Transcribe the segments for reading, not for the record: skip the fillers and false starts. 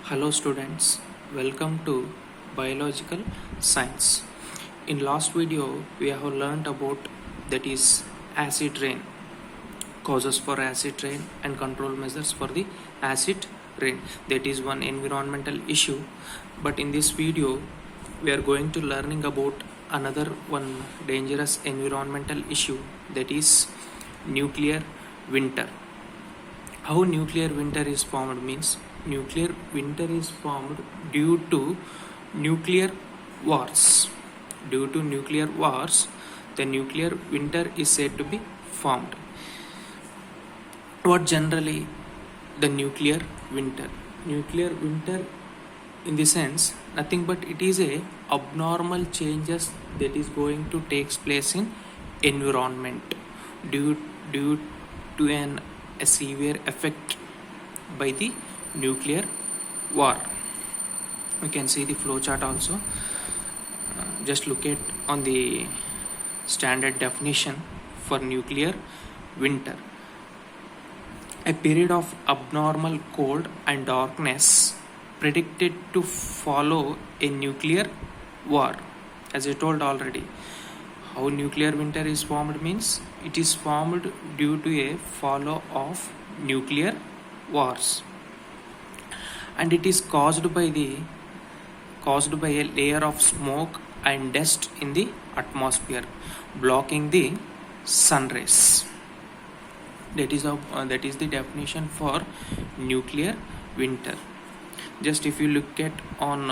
Hello students, welcome to biological science. In last video we have learned about that is acid rain, causes for acid rain and control measures for the acid rain. That is one environmental issue, but in this video we are going to learning about another one dangerous environmental issue, that is nuclear winter. How nuclear winter is formed means nuclear winter is formed due to nuclear wars. Due to nuclear wars, the nuclear winter is said to be formed. What generally the nuclear winter? Nuclear winter in the sense nothing but it is a abnormal changes that is going to takes place in environment due to a severe effect by the nuclear war. You can see the flow chart also. Just look at on the standard definition for nuclear winter: a period of abnormal cold and darkness predicted to follow a nuclear war. As I told already, how nuclear winter is formed means it is formed due to a follow of nuclear wars, and it is caused by a layer of smoke and dust in the atmosphere blocking the sun rays. That is the definition for nuclear winter. Just if you look at on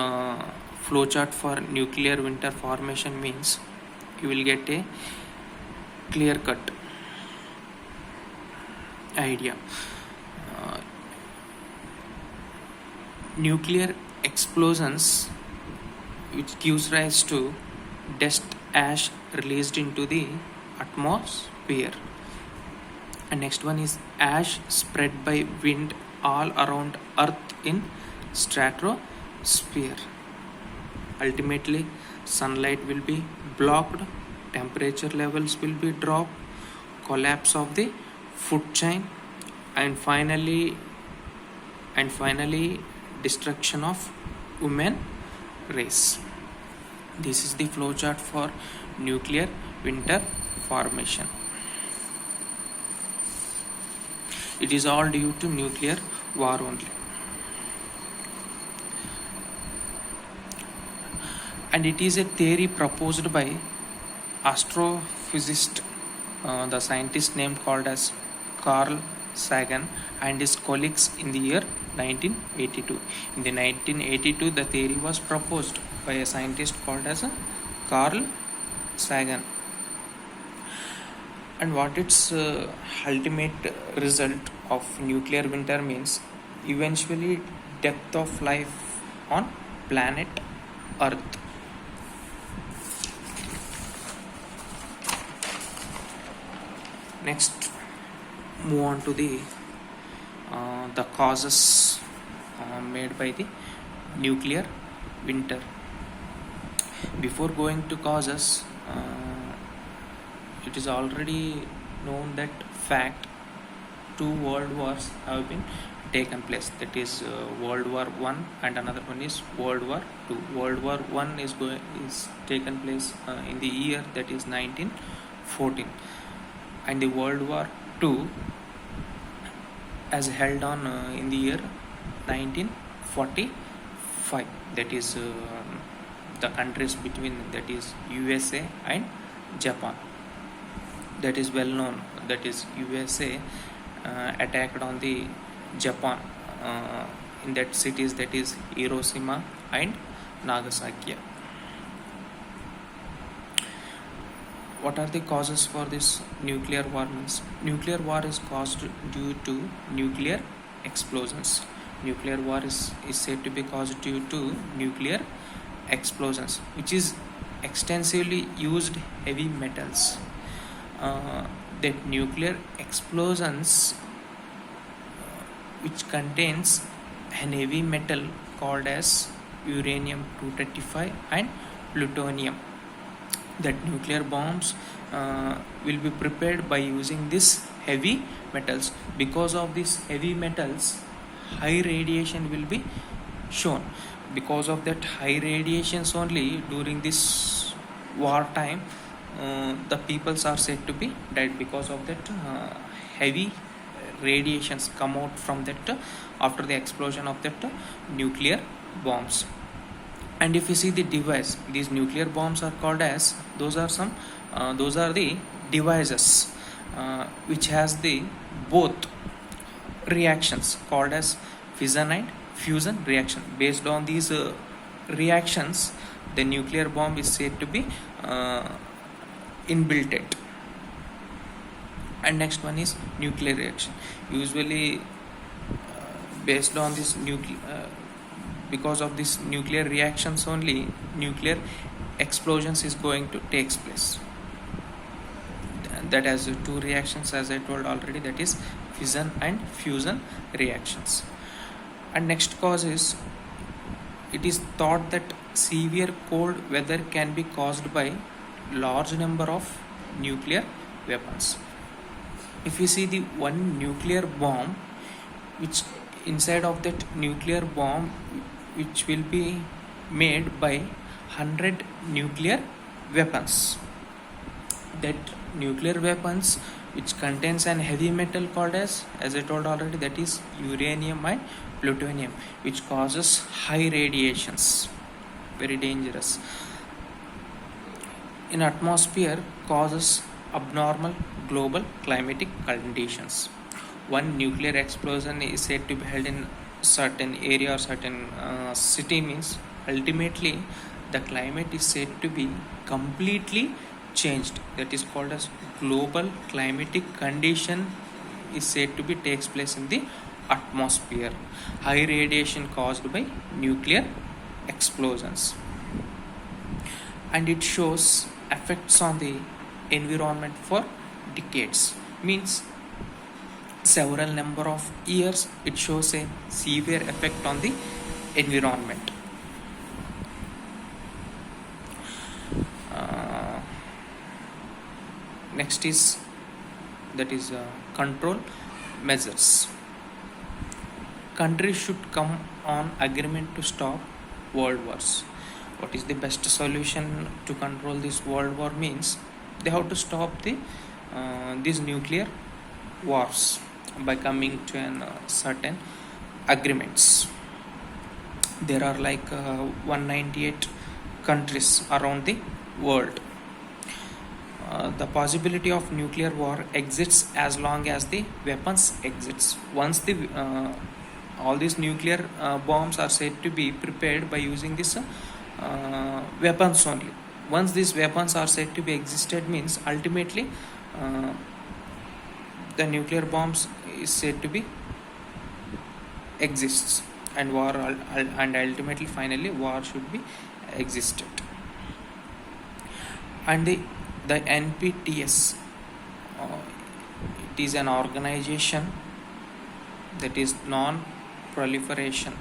flowchart for nuclear winter formation means you will get a clear cut idea. Nuclear explosions which gives rise to dust ash released into the atmosphere, and next one is ash spread by wind all around earth in stratosphere. Ultimately sunlight will be blocked, temperature levels will be dropped, collapse of the food chain, and finally destruction of human race. This is the flowchart for nuclear winter formation. It is all due to nuclear war only. And it is a theory proposed by astrophysicist, the scientist named called as Carl Sagan and his colleagues in the year 1982. In the 1982, the theory was proposed by a scientist called as Carl Sagan. And what its ultimate result of nuclear winter means? Eventually, death of life on planet Earth. Next, move on to the causes made by the nuclear winter. Before going to causes, it is already known that fact 2 world wars have been taken place. That is World War One and another one is World War Two. World War One is taken place in the year that is 1914, and the World War Two as held on in the year 1945. That is the countries between, that is USA and Japan. That is well known. That is USA attacked on the Japan in that cities, that is Hiroshima and Nagasaki. What are the causes for this nuclear war means? Nuclear war is caused due to nuclear explosions. Nuclear war is said to be caused due to nuclear explosions, which is extensively used heavy metals. That nuclear explosions which contains an heavy metal called as uranium-235 and plutonium. That nuclear bombs will be prepared by using this heavy metals. Because of these heavy metals, high radiation will be shown. Because of that high radiations only during this war time, the peoples are said to be dead because of that heavy radiations come out from that after the explosion of that nuclear bombs. And if you see the device, these nuclear bombs are called as, those are the devices which has the both reactions called as fission and fusion reaction. Based on these reactions, the nuclear bomb is said to be inbuilt it. And next one is nuclear reaction. Usually based on this because of this nuclear reactions only, nuclear explosions is going to takes place. That has two reactions, as I told already, that is fission and fusion reactions. And next cause is, it is thought that severe cold weather can be caused by large number of nuclear weapons. If you see the one nuclear bomb, which inside of that nuclear bomb, which will be made by 100 nuclear weapons, that nuclear weapons which contains an heavy metal called as I told already, that is uranium and plutonium, which causes high radiations, very dangerous. In atmosphere causes abnormal global climatic conditions. One nuclear explosion is said to be held in certain area or certain city, means ultimately the climate is said to be completely changed. That is called as global climatic condition is said to be takes place in the atmosphere. High radiation caused by nuclear explosions. And it shows effects on the environment for decades, means several number of years it shows a severe effect on the environment. Next is, that is control measures. Countries should come on agreement to stop world wars. What is the best solution to control this world war? Means they have to stop the these nuclear wars by coming to an certain agreements. There are like 198 countries around the world. The possibility of nuclear war exists as long as the weapons exists. Once the all these nuclear bombs are said to be prepared by using this weapons only. Once these weapons are said to be existed, means ultimately the nuclear bombs is said to be exists, and war and ultimately finally war should be existed. And the NPTS, it is an organization, that is non-proliferation